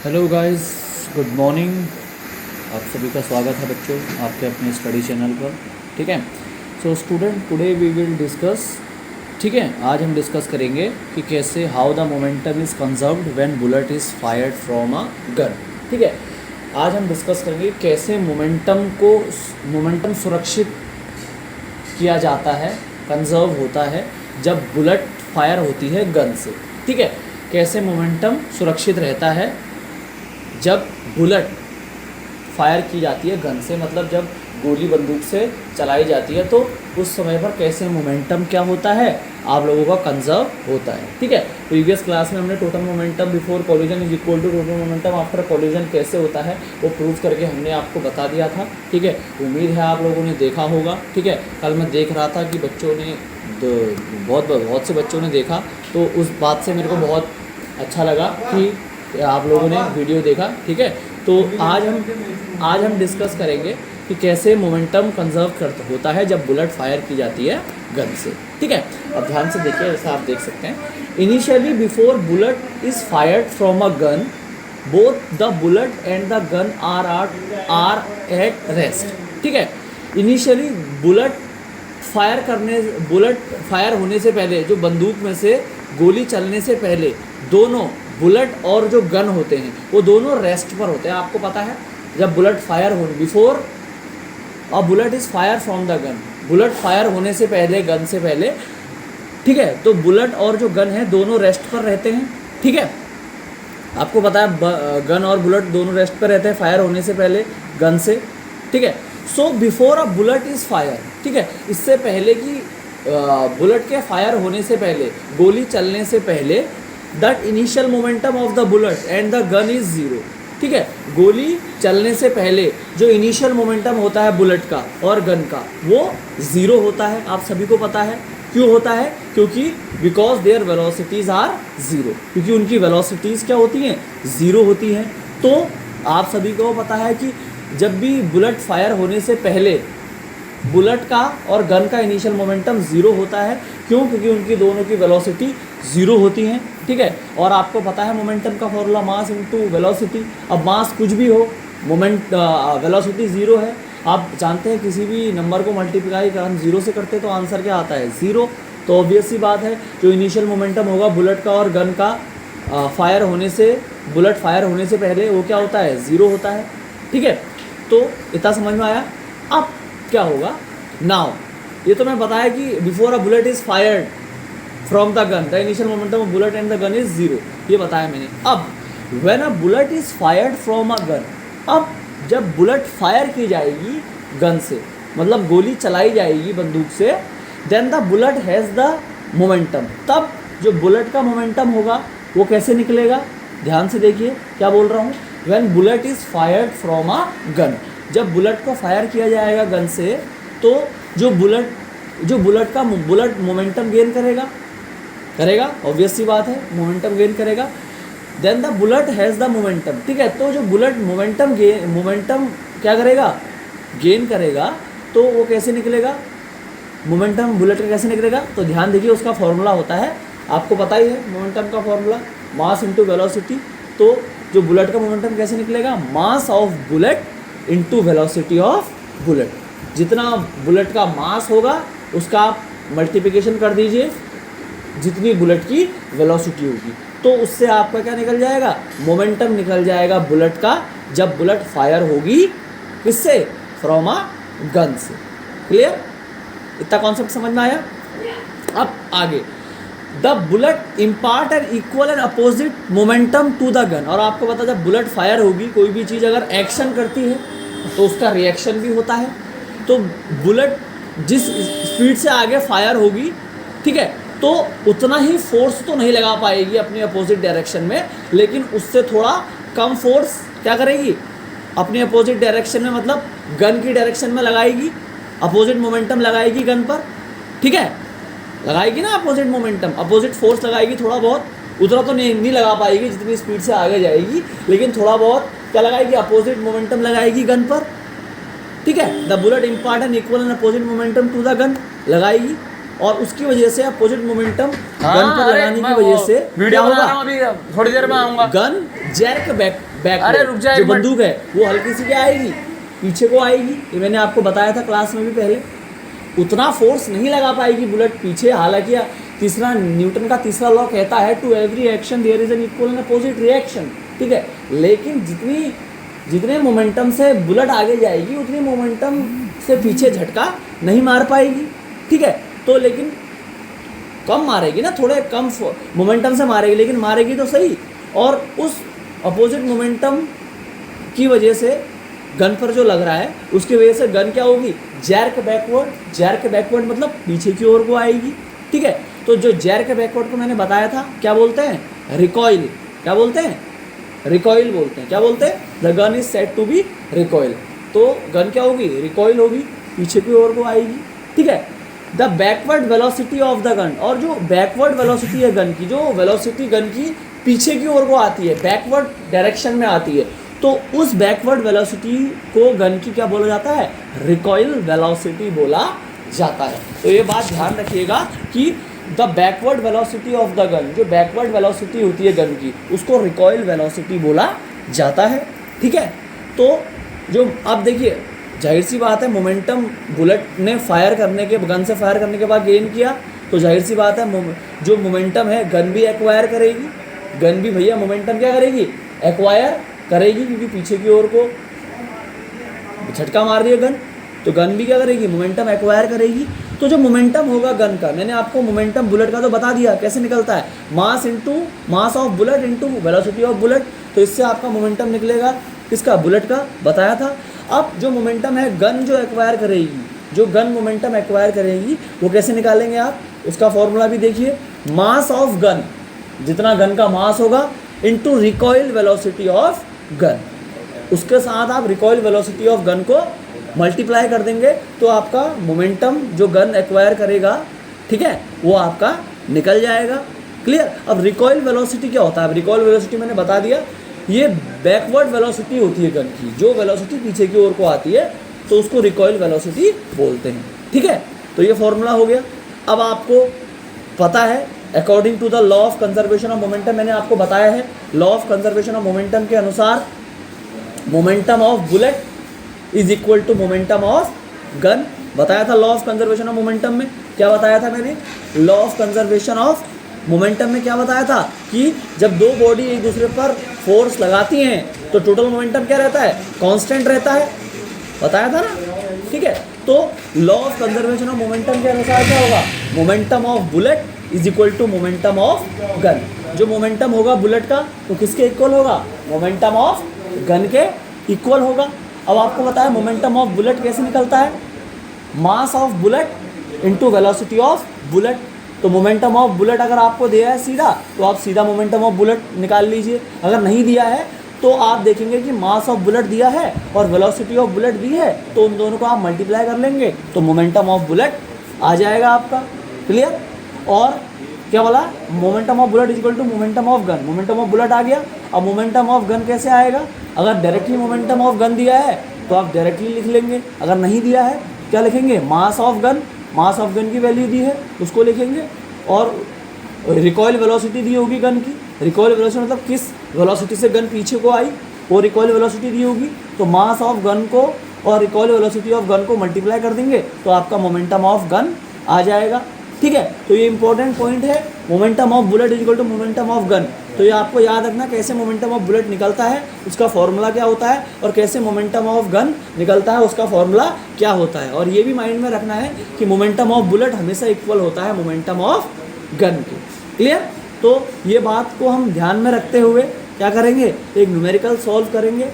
Hello guys, good morning. आप सभी का स्वागत है बच्चों आपके अपने स्टडी चैनल पर। ठीक है। So student, today we will discuss. ठीक है, आज हम डिस्कस करेंगे कि कैसे how the momentum is conserved when bullet is fired from a gun. ठीक है, आज हम डिस्कस करेंगे कैसे मोमेंटम सुरक्षित किया जाता है, कंजर्व होता है जब बुलेट फायर होती है गन से। ठीक है, कैसे मोमेंटम सुरक्षित रहता है जब बुलेट फायर की जाती है गन से, मतलब जब गोली बंदूक से चलाई जाती है तो उस समय पर कैसे मोमेंटम क्या होता है, आप लोगों का कंजर्व होता है। ठीक है, प्रीवियस क्लास में हमने total momentum before collision is equal to total momentum after collision कैसे होता है वो प्रूव करके हमने आपको बता दिया था। ठीक है, उम्मीद है आप लोगों ने देखा होगा। ठीक है, कल मैं देख रहा था कि बच्चों ने बहुत से बच्चों ने देखा, तो उस बात से मेरे को बहुत अच्छा लगा कि आप लोगों ने वीडियो देखा। ठीक है, तो आज हम डिस्कस करेंगे कि कैसे मोमेंटम कंजर्व होता है जब बुलेट फायर की जाती है गन से। ठीक है, अब ध्यान से देखिए, जैसा आप देख सकते हैं, initially before bullet is fired from a gun both the bullet and the gun are at rest. ठीक है, इनिशियली बुलेट फायर होने से पहले, जो बंदूक में से गोली चलने से पहले, दोनों बुलेट और जो गन होते हैं वो दोनों रेस्ट पर होते हैं। आपको पता है, जब बुलेट फायर हो बिफोर और bullet is fire from the gun, bullet fire होने से पहले, गन से पहले, ठीक है, तो बुलेट और जो गन है दोनों रेस्ट पर रहते हैं। ठीक है, आपको पता है गन और बुलेट दोनों रेस्ट पर रहते हैं फायर होने से पहले गन से। ठीक है, so before a bullet is fire, ठीक है, इससे पहले कि बुलेट के फायर होने से पहले, गोली चलने से पहले, that initial momentum of the bullet and the gun is zero. ठीक है, गोली चलने से पहले जो इनिशियल मोमेंटम होता है बुलेट का और गन का वो ज़ीरो होता है। आप सभी को पता है क्यों होता है, क्योंकि because their velocities are zero, क्योंकि उनकी वेलोसिटीज़ क्या होती हैं, ज़ीरो होती हैं। तो आप सभी को पता है कि जब भी बुलेट फायर होने से पहले बुलेट का और गन का इनिशियल मोमेंटम ज़ीरो होता है। क्यों? क्योंकि उनकी दोनों की वेलोसिटी ज़ीरो होती हैं। ठीक है, और आपको पता है मोमेंटम का फॉर्मूला मास इनटू वेलोसिटी। अब मास कुछ भी हो, वेलोसिटी ज़ीरो है। आप जानते हैं किसी भी नंबर को मल्टीप्लाई हम ज़ीरो से करते हैं तो आंसर क्या आता है, ज़ीरो। तो ऑब्वियस सी बात है, जो इनिशियल मोमेंटम होगा बुलेट का और गन का बुलेट फायर होने से पहले वो क्या होता है, ज़ीरो होता है। ठीक है, तो इतना समझ में आया। अब क्या होगा नाउ, ये तो मैं बताया कि before a bullet is fired from the gun the initial momentum of bullet and the gun is zero, ये बताया मैंने। अब when a bullet is fired from a gun, अब जब बुलेट फायर की जाएगी गन से, मतलब गोली चलाई जाएगी बंदूक से, then the bullet has the momentum, तब जो बुलेट का मोमेंटम होगा वो कैसे निकलेगा, ध्यान से देखिए क्या बोल रहा हूँ। When bullet is fired from a gun, जब बुलेट को फायर किया जाएगा गन से, तो जो बुलेट मोमेंटम गेन करेगा ऑब्वियस सी बात है, मोमेंटम गेन करेगा। Then the bullet has the momentum. ठीक है, तो जो बुलेट मोमेंटम क्या करेगा, गेन करेगा, तो वो कैसे निकलेगा, मोमेंटम बुलेट का कैसे निकलेगा, तो ध्यान देखिए, उसका फॉर्मूला होता है, आपको पता ही है मोमेंटम का फॉर्मूला, मास इंटू वेलोसिटी। तो जो बुलेट का मोमेंटम कैसे निकलेगा, mass of bullet into velocity of bullet. जितना बुलेट का मास होगा उसका आप मल्टीप्लिकेशन कर दीजिए जितनी बुलेट की वेलोसिटी होगी, तो उससे आपका क्या निकल जाएगा, मोमेंटम निकल जाएगा बुलेट का, जब बुलेट फायर होगी किससे, फ्रॉम अ गन से। क्लियर, इतना कॉन्सेप्ट समझ में आया। अब आगे, the bullet impart an equal and opposite momentum to the gun. और आपको पता, जब बुलेट फायर होगी, कोई भी चीज़ अगर एक्शन करती है तो उसका रिएक्शन भी होता है। तो बुलेट जिस स्पीड से आगे फायर होगी, ठीक है, तो उतना ही फोर्स तो नहीं लगा पाएगी अपनी अपोजिट डायरेक्शन में, लेकिन उससे थोड़ा कम फोर्स क्या करेगी, अपनी अपोजिट डायरेक्शन में, मतलब गन की डायरेक्शन में लगाएगी, अपोजिट मोमेंटम लगाएगी गन पर। ठीक है, लगाएगी ना अपोजिट मोमेंटम, अपोजिट फोर्स लगाएगी थोड़ा बहुत, उतना तो नहीं लगा पाएगी जितनी स्पीड से आगे जाएगी, लेकिन थोड़ा बहुत क्या लगाएगी, अपोजिट मोमेंटम लगाएगी गन पर। ठीक है, the bullet impart an equal and opposite momentum to the gun लगाएगी। और उसकी वजह से अपोजिट मोमेंटम हाँ, गन पर अरे लगाने मैं की वजह वो से वीडियो क्या बना होगा, रहा हूँ अभी, थोड़ी देर में आऊंगा। गन जैक बैक अरे रुक जा जो एक मिनट। बंदूक है वो हल्की सी क्या आएगी, पीछे को आएगी। ये मैंने आपको बताया था क्लास में भी पहले, उतना फोर्स नहीं लगा पाएगी बुलेट पीछे। हालांकि तीसरा न्यूटन का तीसरा लॉ कहता है to every action there is an equal and opposite reaction, ठीक है। लेकिन जितने मोमेंटम से बुलेट आगे जाएगी उतनी मोमेंटम से पीछे झटका नहीं मार पाएगी, ठीक है। तो लेकिन कम मारेगी ना, थोड़े कम मोमेंटम से मारेगी, लेकिन मारेगी तो सही। और उस अपोजिट मोमेंटम की वजह से गन पर जो लग रहा है उसकी वजह से गन क्या होगी, जैर्क बैकवर्ड। जैर्क बैकवर्ड मतलब पीछे की ओर को आएगी, ठीक है। तो जो जैर्क बैकवर्ड को मैंने बताया था क्या बोलते हैं, रिकॉइल। क्या बोलते हैं, रिकॉइल बोलते हैं। क्या बोलते हैं, the gun is said to be recoil. तो गन क्या होगी, रिकॉइल होगी, पीछे की ओर को आएगी, ठीक है। The backward velocity of the gun, और जो बैकवर्ड वेलोसिटी है गन की, जो वेलोसिटी गन की पीछे की ओर को आती है, बैकवर्ड डायरेक्शन में आती है, तो उस बैकवर्ड वेलोसिटी को गन की क्या बोला जाता है, रिकॉइल वेलोसिटी बोला जाता है। तो ये बात ध्यान रखिएगा कि the backward velocity of the gun, जो बैकवर्ड वेलोसिटी होती है गन की, उसको रिकॉइल वेलोसिटी बोला जाता है, ठीक है। तो जो अब देखिए जाहिर सी बात है, मोमेंटम बुलेट ने फायर करने के, गन से फायर करने के बाद गेन किया, तो जाहिर सी बात है जो मोमेंटम है गन भी एक्वायर करेगी। गन भी भैया मोमेंटम क्या करेगी, एक्वायर करेगी, क्योंकि पीछे की ओर को झटका मार दिया गन, तो गन भी क्या करेगी, मोमेंटम एक्वायर करेगी। तो जो मोमेंटम होगा गन का, मैंने आपको मोमेंटम बुलेट का तो बता दिया कैसे निकलता है, mass of bullet into velocity of bullet. तो इससे आपका मोमेंटम निकलेगा किसका, बुलेट का, बताया था। अब जो मोमेंटम है गन जो एक्वायर करेगी, जो गन मोमेंटम एक्वायर करेगी वो कैसे निकालेंगे आप, उसका फॉर्मूला भी देखिए, मास ऑफ गन, जितना गन का मास होगा into recoil velocity of gun, उसके साथ आप रिकॉइल वेलोसिटी ऑफ गन को मल्टीप्लाई कर देंगे, तो आपका मोमेंटम जो गन एक्वायर करेगा, ठीक है, वो आपका निकल जाएगा। क्लियर। अब रिकॉइल वेलोसिटी क्या होता है, अब रिकॉइल वेलोसिटी मैंने बता दिया, ये बैकवर्ड वेलोसिटी होती है गन की, जो वेलोसिटी पीछे की ओर को आती है तो उसको रिकॉइल वेलोसिटी बोलते हैं, ठीक है। तो ये फॉर्मूला हो गया। अब आपको पता है according to the law of conservation of momentum, मैंने आपको बताया है law of conservation of momentum के अनुसार momentum of bullet is equal to momentum of gun. बताया था law of conservation of momentum में, क्या बताया था मैंने, law of conservation of momentum में क्या बताया था कि जब दो बॉडी एक दूसरे पर फोर्स लगाती हैं तो टोटल मोमेंटम क्या रहता है, कांस्टेंट रहता है, बताया था ना, ठीक है। तो law of conservation of momentum के अनुसार क्या होगा, momentum of bullet is equal to momentum of gun. जो मोमेंटम होगा बुलेट का तो किसके इक्वल होगा, मोमेंटम ऑफ गन के इक्वल होगा। अब आपको पता है मोमेंटम ऑफ बुलेट कैसे निकलता है, mass of bullet into velocity of bullet. तो मोमेंटम ऑफ बुलेट अगर आपको दिया है सीधा, तो आप सीधा मोमेंटम ऑफ बुलेट निकाल लीजिए। अगर नहीं दिया है तो आप देखेंगे कि मास ऑफ बुलेट दिया है और वेलोसिटी ऑफ बुलेट दी है, तो उन दोनों को आप मल्टीप्लाई कर लेंगे तो मोमेंटम ऑफ बुलेट आ जाएगा आपका। क्लियर। और क्या बोला, momentum of bullet equal to momentum of gun. Momentum of bullet आ गया। अब मोमेंटम ऑफ गन कैसे आएगा, अगर डायरेक्टली मोमेंटम ऑफ गन दिया है तो आप डायरेक्टली लिख लेंगे, अगर नहीं दिया है क्या लिखेंगे, mass of gun. Mass of gun की वैल्यू दी है उसको लिखेंगे, और रिकॉइल वेलोसिटी दी होगी गन की। रिकॉइल वेलोसिटी मतलब किस वेलोसिटी से गन पीछे को आई, वो रिकॉइल वेलोसिटी दी होगी। तो मास ऑफ गन को और रिकॉइल वेलोसिटी ऑफ गन को मल्टीप्लाई कर देंगे तो आपका मोमेंटम ऑफ गन आ जाएगा, ठीक है। तो ये इंपॉर्टेंट पॉइंट है, momentum of bullet is equal to momentum of gun. तो ये आपको याद रखना कैसे मोमेंटम ऑफ बुलेट निकलता है, उसका फॉर्मूला क्या होता है, और कैसे मोमेंटम ऑफ गन निकलता है, उसका फॉर्मूला क्या होता है। और ये भी माइंड में रखना है कि मोमेंटम ऑफ बुलेट हमेशा इक्वल होता है मोमेंटम ऑफ गन के। क्लियर। तो ये बात को हम ध्यान में रखते हुए क्या करेंगे, एक न्यूमेरिकल सॉल्व करेंगे,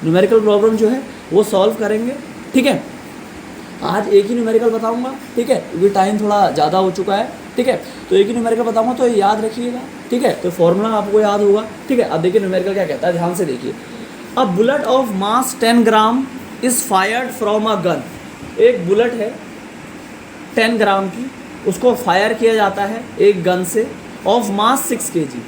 न्यूमेरिकल प्रॉब्लम जो है वो सॉल्व करेंगे, ठीक है। आज एक ही न्यूमेरिकल बताऊंगा, ठीक है, क्योंकि टाइम थोड़ा ज़्यादा हो चुका है, ठीक है। तो एक ही न्यूमेरिकल बताऊंगा, तो ये याद रखिएगा, ठीक है। तो फॉर्मूला आपको याद होगा, ठीक है। अब देखिए न्यूमेरिकल क्या कहता है, ध्यान से देखिए। A bullet of mass 10 gram is fired from a gun. एक बुलेट है 10 ग्राम की, उसको फायर किया जाता है एक गन से, ऑफ मास 6 kg।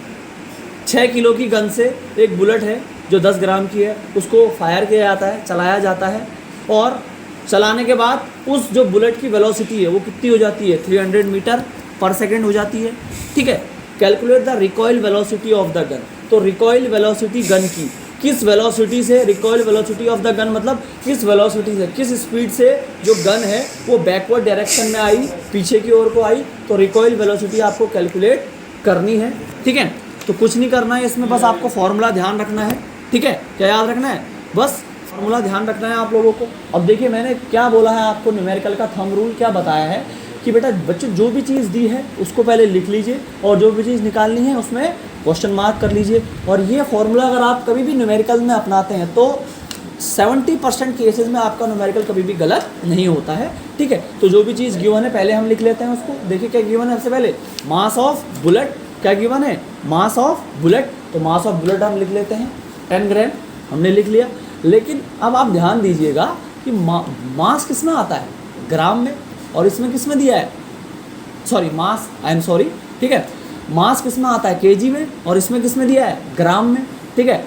6 किलो की गन से एक बुलेट है जो 10 ग्राम की है, उसको फायर किया जाता है, चलाया जाता है, और चलाने के बाद उस जो बुलेट की वेलोसिटी है वो कितनी हो जाती है, 300 मीटर पर सेकेंड हो जाती है। ठीक है, calculate the recoil velocity of the gun. तो रिकॉइल वेलोसिटी गन की किस वेलोसिटी से, recoil velocity of the gun मतलब किस वेलोसिटी से, किस स्पीड से जो गन है वो बैकवर्ड डायरेक्शन में आई, पीछे की ओर को आई, तो रिकॉइल वेलोसिटी आपको कैलकुलेट करनी है। ठीक है, तो कुछ नहीं करना है इसमें, बस आपको फॉर्मूला ध्यान रखना है। ठीक है, क्या याद रखना है, बस फॉर्मूला ध्यान रखना है आप लोगों को। अब देखिए मैंने क्या बोला है आपको, न्यूमेरिकल का थंब रूल क्या बताया है कि बेटा बच्चों जो भी चीज़ दी है उसको पहले लिख लीजिए और जो भी चीज़ निकालनी है उसमें क्वेश्चन मार्क कर लीजिए। और ये फॉर्मूला अगर आप कभी भी न्यूमेरिकल में अपनाते हैं तो 70% केसेस में आपका न्यूमेरिकल कभी भी गलत नहीं होता है। ठीक है, तो जो भी चीज़ गिवन है पहले हम लिख लेते हैं उसको। देखिए क्या गिवन है, सबसे पहले मास ऑफ बुलेट, क्या गिवन है, मास ऑफ बुलेट। तो मास ऑफ बुलेट हम लिख लेते हैं 10 ग्राम, हमने लिख लिया। लेकिन अब आप ध्यान दीजिएगा कि मास किस में आता है, ग्राम में, और इसमें किस में दिया है, sorry mass, I am sorry, ठीक है, मास किस में आता है, केजी में, और इसमें किस में दिया है, ग्राम में। ठीक है,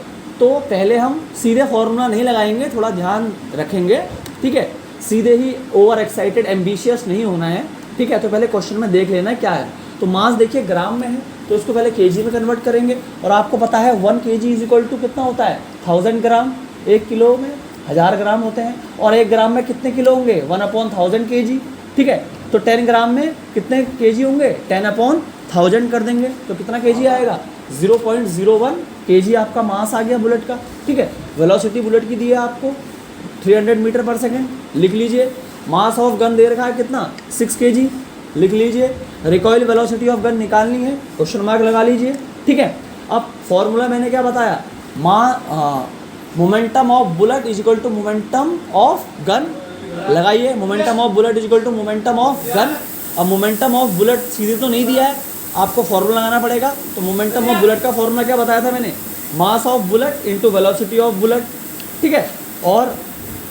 तो पहले हम सीधे फॉर्मूला नहीं लगाएंगे, थोड़ा ध्यान रखेंगे। ठीक है, सीधे ही ओवर एक्साइटेड एम्बिशियस नहीं होना है। ठीक है, तो पहले क्वेश्चन में देख लेना है क्या है। तो मास देखिए ग्राम में है तो इसको पहले केजी में कन्वर्ट करेंगे, और आपको पता है 1 kg इज इक्वल टू कितना होता है, 1000 ग्राम। 1 किलो में 1000 ग्राम होते हैं, और 1 ग्राम में कितने किलो होंगे, 1/1000 kg। ठीक है, तो 10 ग्राम में कितने केजी होंगे, 10/1000 कर देंगे तो कितना केजी आएगा, 0.01 kg आपका मास आ गया बुलेट का। ठीक है, वेलोसिटी बुलेट की दी है आपको 300 मीटर पर सेकेंड, लिख लीजिए। मास ऑफ गन दे रखा है कितना, 6 kg, लिख लीजिए। रिकॉइल वेलोसिटी ऑफ गन निकालनी है, क्वेश्चन मार्क लगा लीजिए। ठीक है, अब फॉर्मूला मैंने क्या बताया, momentum of bullet is equal to momentum of gun, लगाइए। Momentum of bullet is equal to momentum of gun. अब मोमेंटम ऑफ बुलेट सीधे तो नहीं दिया है, आपको फॉर्मूला लगाना पड़ेगा। तो मोमेंटम ऑफ बुलेट का फॉर्मूला क्या बताया था मैंने, mass of bullet into velocity of bullet. ठीक है, और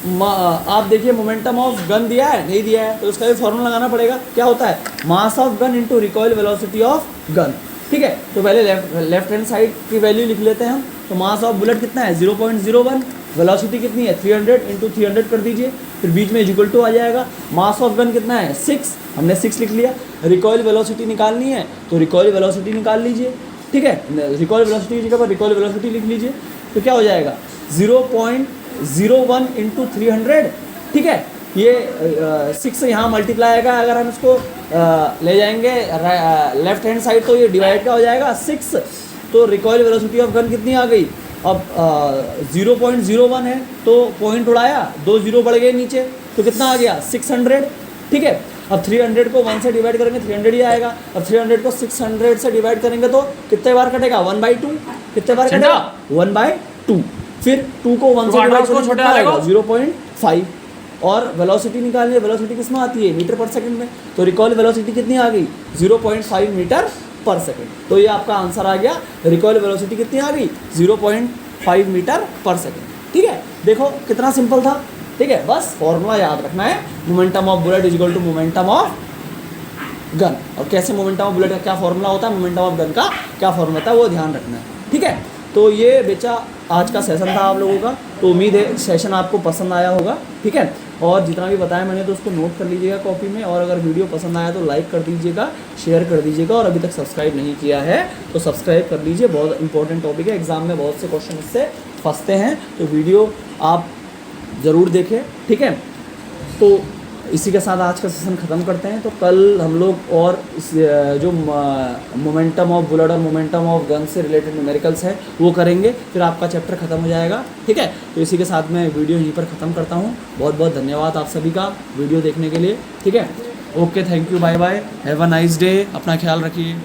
आप देखिए मोमेंटम ऑफ गन दिया है, नहीं दिया है, तो उसका भी फॉर्मूला लगाना पड़ेगा। क्या होता है, mass of gun into recoil velocity of gun. ठीक है, तो पहले लेफ्ट हैंड साइड की वैल्यू लिख लेते हैं हम। तो मास ऑफ बुलेट कितना है, 0.01, वेलोसिटी कितनी है, 300 इंटू 300 कर दीजिए, फिर बीच में इक्वल टू आ जाएगा। मास ऑफ गन कितना है, 6, हमने 6 लिख लिया। रिकॉइल वेलोसिटी निकालनी है तो रिकॉइल वेलोसिटी निकाल लीजिए। ठीक है, रिकॉइल वेलोसिटी की जगह पर रिकॉइल वेलोसिटी लिख लीजिए, तो क्या हो जाएगा 0.01 इंटू 300। ठीक है, ये 6 यहाँ मल्टीप्लाई आएगा, अगर हम इसको ले जाएंगे लेफ्ट हैंड साइड तो ये डिवाइड का हो जाएगा 6। तो रिकॉइल वेलोसिटी ऑफ गन कितनी आ गई, अब 0.01 है तो पॉइंट उड़ाया, 2 0 बढ़ गए नीचे, तो कितना आ गया 600। ठीक है, अब 300 को 1 से डिवाइड करेंगे 300 ही आएगा। अब 300 को 600 से डिवाइड करेंगे तो कितने बार कटेगा, 1/2, कितने बार कटेगा, 1/2। फिर 2 को 1 से डिवाइड करेंगे कितना आएगा, 0.5। और वेलोसिटी निकालनी है, वेलोसिटी किस में आती है, मीटर पर सेकंड में, तो रिकॉइल वेलोसिटी कितनी आ गई, 0.5 मीटर पर सेकंड। तो ये आपका आंसर आ गया, रिकॉइल वेलोसिटी कितनी आ गई, 0.5 मीटर पर सेकंड। ठीक है, देखो कितना सिंपल था। ठीक है, बस फॉर्मूला याद रखना है, momentum of bullet is equal to momentum of gun. और कैसे मोमेंटम ऑफ बुलेट का क्या फॉर्मूला होता है, मोमेंटम ऑफ गन का क्या फॉर्मूला होता है, वो ध्यान रखना है। ठीक है, तो ये बेचा आज का सेशन था आप लोगों का, तो उम्मीद है सेशन आपको पसंद आया होगा। ठीक है, और जितना भी बताया मैंने तो उसको नोट कर लीजिएगा कॉपी में, और अगर वीडियो पसंद आया तो लाइक कर दीजिएगा, शेयर कर दीजिएगा, और अभी तक सब्सक्राइब नहीं किया है तो सब्सक्राइब कर लीजिए। बहुत इंपॉर्टेंट टॉपिक है, एग्जाम में बहुत से क्वेश्चन इससे फंसते हैं, तो वीडियो आप ज़रूर देखें। ठीक है, तो इसी के साथ आज का सेशन ख़त्म करते हैं। तो कल हम लोग और इस जो मोमेंटम ऑफ बुलेट और मोमेंटम ऑफ गन से रिलेटेड न्यूमेरिकल्स है वो करेंगे, फिर आपका चैप्टर ख़त्म हो जाएगा। ठीक है, तो इसी के साथ मैं वीडियो यहीं पर ख़त्म करता हूँ। बहुत बहुत धन्यवाद आप सभी का वीडियो देखने के लिए। ठीक है, okay, thank you, bye bye, have a nice day, अपना ख्याल रखिए।